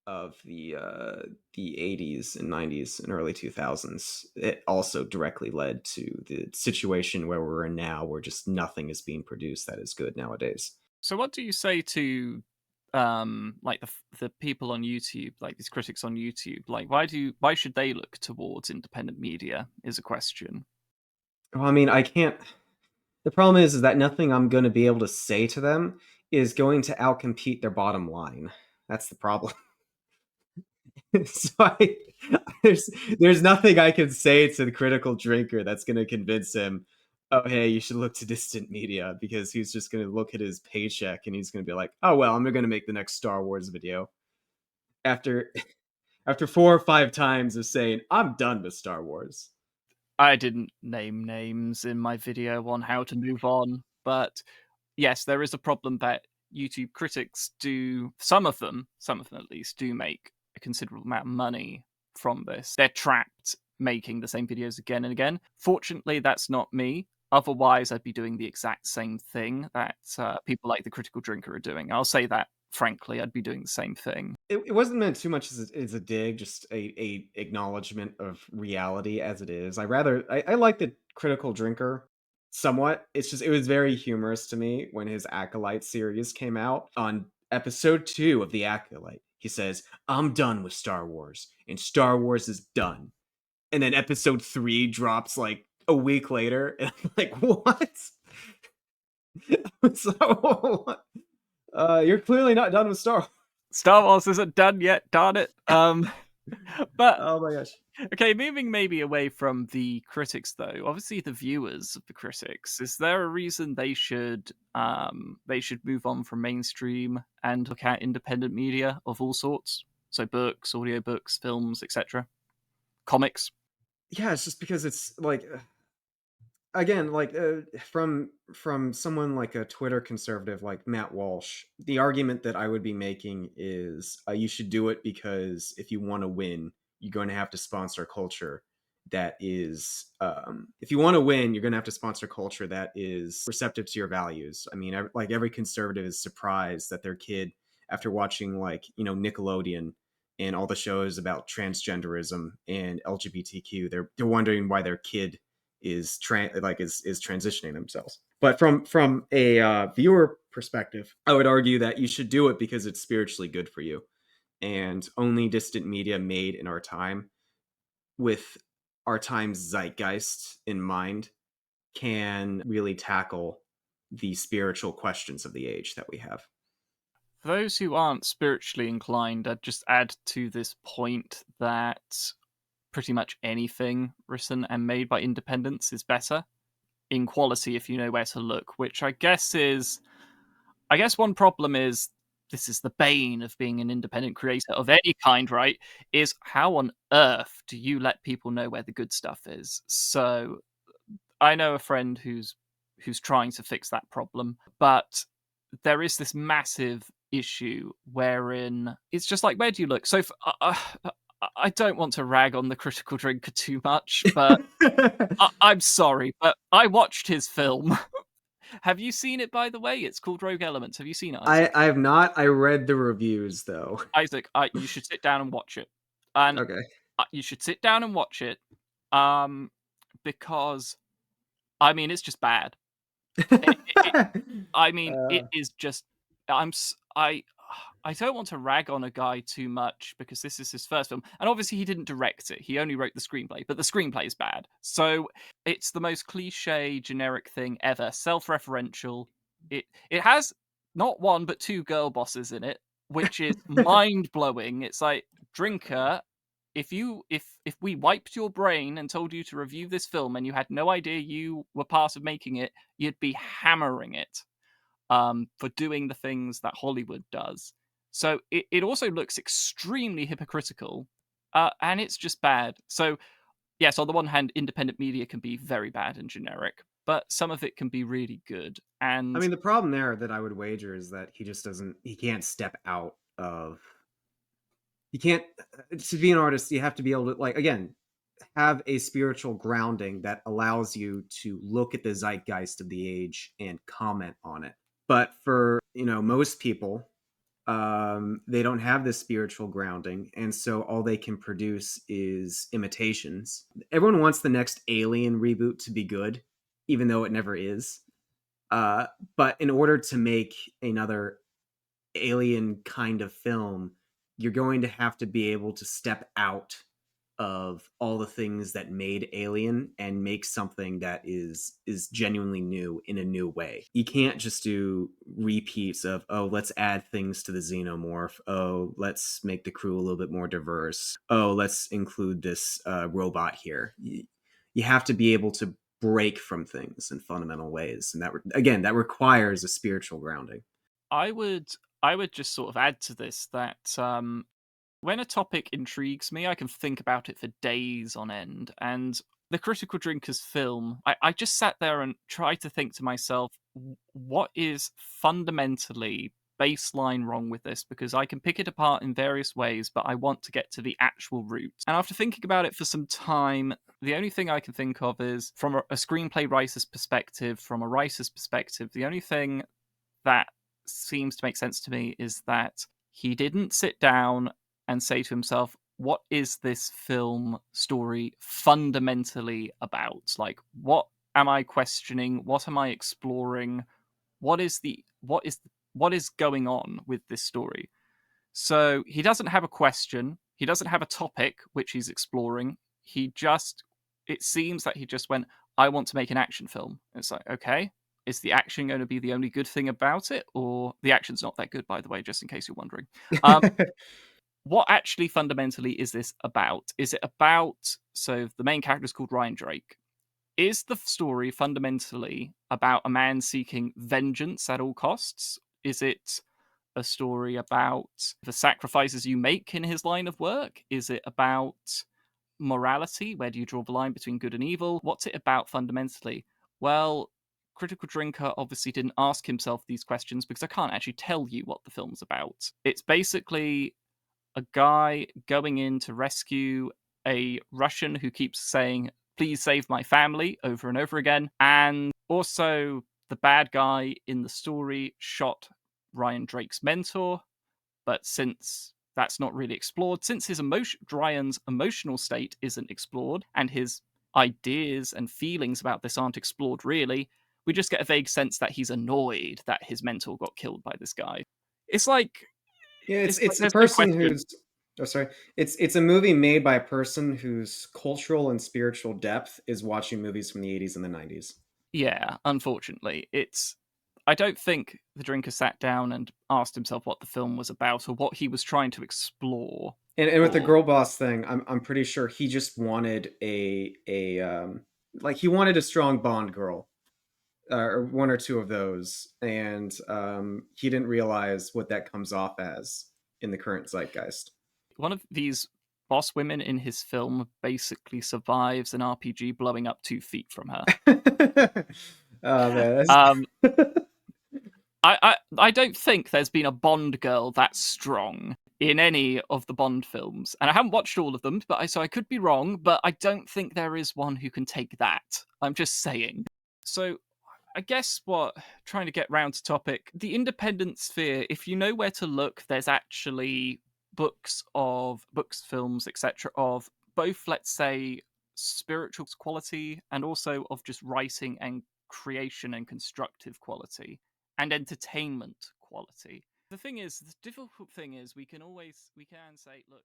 of the 80s and 90s and early 2000s, it also directly led to the situation where we're in now, where just nothing is being produced that is good nowadays. So what do you say to like the people on YouTube, like these critics on YouTube? Like why should they look towards independent media is a question. Well, I mean, I can't. The problem is that nothing I'm going to be able to say to them is going to outcompete their bottom line. That's the problem. so I, there's nothing I can say to the critical drinker that's going to convince him, oh hey, you should look to distant media, because he's just going to look at his paycheck and he's going to be like, oh well, I'm going to make the next Star Wars video after after 4 or 5 times of saying I'm done with Star Wars. I didn't name names in my video on how to move on, but yes, there is a problem that YouTube critics do, some of them at least, do make a considerable amount of money from this. They're trapped making the same videos again and again. Fortunately, that's not me. Otherwise, I'd be doing the exact same thing that people like the Critical Drinker are doing. I'll say that frankly, I'd be doing the same thing. It wasn't meant too much as a dig, just a acknowledgement of reality as it is. I like the critical drinker somewhat. It's just it was very humorous to me when his Acolyte series came out. On episode 2 of the Acolyte, he says, I'm done with Star Wars, and Star Wars is done. And then episode 3 drops like a week later, and I'm like, what? so, you're clearly not done with Star Wars. Star Wars isn't done yet, darn it. But Oh my gosh. okay, moving maybe away from the critics though, obviously the viewers of the critics, is there a reason they should move on from mainstream and look at independent media of all sorts? So books, audiobooks, films, etc. Comics. Yeah, it's just because it's like again, like from someone like a Twitter conservative like Matt Walsh, the argument that I would be making is you should do it because if you want to win, you're going to have to sponsor culture that is if you want to win, you're going to have to sponsor culture that is receptive to your values. I mean, like every conservative is surprised that their kid, after watching like Nickelodeon and all the shows about transgenderism and LGBTQ, they're wondering why their kid is is transitioning themselves. But from a viewer perspective, I would argue that you should do it because it's spiritually good for you. And only distant media made in our time, with our time's zeitgeist in mind, can really tackle the spiritual questions of the age that we have. For those who aren't spiritually inclined, I'd just add to this point that pretty much anything written and made by independents is better in quality if you know where to look, which I guess one problem is this is the bane of being an independent creator of any kind, right? Is how on earth do you let people know where the good stuff is? So I know a friend who's trying to fix that problem, but there is this massive issue wherein it's just like, where do you look? So I don't want to rag on the critical drinker too much, but I'm sorry, but I watched his film. Have you seen it, by the way? It's called Rogue Elements. Have you seen it, Isaac? I have not. I read the reviews though. Isaac, you should sit down and watch it. And Okay. you should sit down and watch it, um, because I mean, it's just bad. I mean, it is just. I don't want to rag on a guy too much because this is his first film, and obviously he didn't direct it. He only wrote the screenplay, but the screenplay is bad. So it's the most cliche, generic thing ever. Self-referential. It has not one but two girl bosses in it, which is mind blowing. It's like, Drinker, if we wiped your brain and told you to review this film and you had no idea you were part of making it, you'd be hammering it for doing the things that Hollywood does. So it also looks extremely hypocritical, and it's just bad. So yes, on the one hand, independent media can be very bad and generic, but some of it can be really good. I And mean, the problem there that I would wager is that he just doesn't. He can't step out of. He can't. To be an artist, you have to be able to, like, again, have a spiritual grounding that allows you to look at the zeitgeist of the age and comment on it. But for most people, They don't have this spiritual grounding, and so all they can produce is imitations. Everyone wants the next Alien reboot to be good, even though it never is. Uh, but in order to make another Alien kind of film, you're going to have to be able to step out of all the things that made Alien and make something that is genuinely new in a new way. You can't just do repeats of, oh, let's add things to the xenomorph, oh, let's make the crew a little bit more diverse, oh, let's include this robot here. You have to be able to break from things in fundamental ways, and that again, that requires a spiritual grounding. I would I would just sort of add to this that when a topic intrigues me, I can think about it for days on end. And the Critical Drinkers film, I just sat there and tried to think to myself, what is fundamentally baseline wrong with this? Because I can pick it apart in various ways, but I want to get to the actual root. And after thinking about it for some time, the only thing I can think of is from a screenplay writer's perspective, from a writer's perspective, the only thing that seems to make sense to me is that he didn't sit down and say to himself, what is this film story fundamentally about? Like, what am I questioning? What am I exploring? What is going on with this story? So he doesn't have a question. He doesn't have a topic which he's exploring. He just, it seems that he just went, I want to make an action film. It's like, okay, is the action going to be the only good thing about it? Or the action's not that good, by the way, just in case you're wondering. Um, what actually fundamentally is this about? Is it about, so the main character is called Ryan Drake. Is the story fundamentally about a man seeking vengeance at all costs? Is it a story about the sacrifices you make in his line of work? Is it about morality? Where do you draw the line between good and evil? What's it about fundamentally? Well, Critical Drinker obviously didn't ask himself these questions because I can't actually tell you what the film's about. It's basically a guy going in to rescue a Russian who keeps saying, please save my family over and over again. And also, the bad guy in the story shot Ryan Drake's mentor, but since that's not really explored, since Ryan's emotional state isn't explored, and his ideas and feelings about this aren't explored really, we just get a vague sense that he's annoyed that his mentor got killed by this guy. It's like Yeah, it's like it's a there's no person question. who's oh sorry. It's a movie made by a person whose cultural and spiritual depth is watching movies from the 80s and the 90s. Yeah, unfortunately, it's. I don't think the drinker sat down and asked himself what the film was about or what he was trying to explore. And with the Or girl boss thing, I'm pretty sure he just wanted a like he wanted a strong Bond girl. Or one or two of those, and he didn't realize what that comes off as in the current zeitgeist. one of these boss women in his film basically survives an RPG blowing up 2 feet from her. Oh man, Um, I don't think there's been a Bond girl that strong in any of the Bond films, and I haven't watched all of them, but so I could be wrong. But I don't think there is one who can take that. I'm just saying. So I guess what trying to get round to topic, the independent sphere, if you know where to look, there's actually books, films, etc. of both, let's say, spiritual quality and also of just writing and creation and constructive quality and entertainment quality. The thing is, the difficult thing is we can say, look,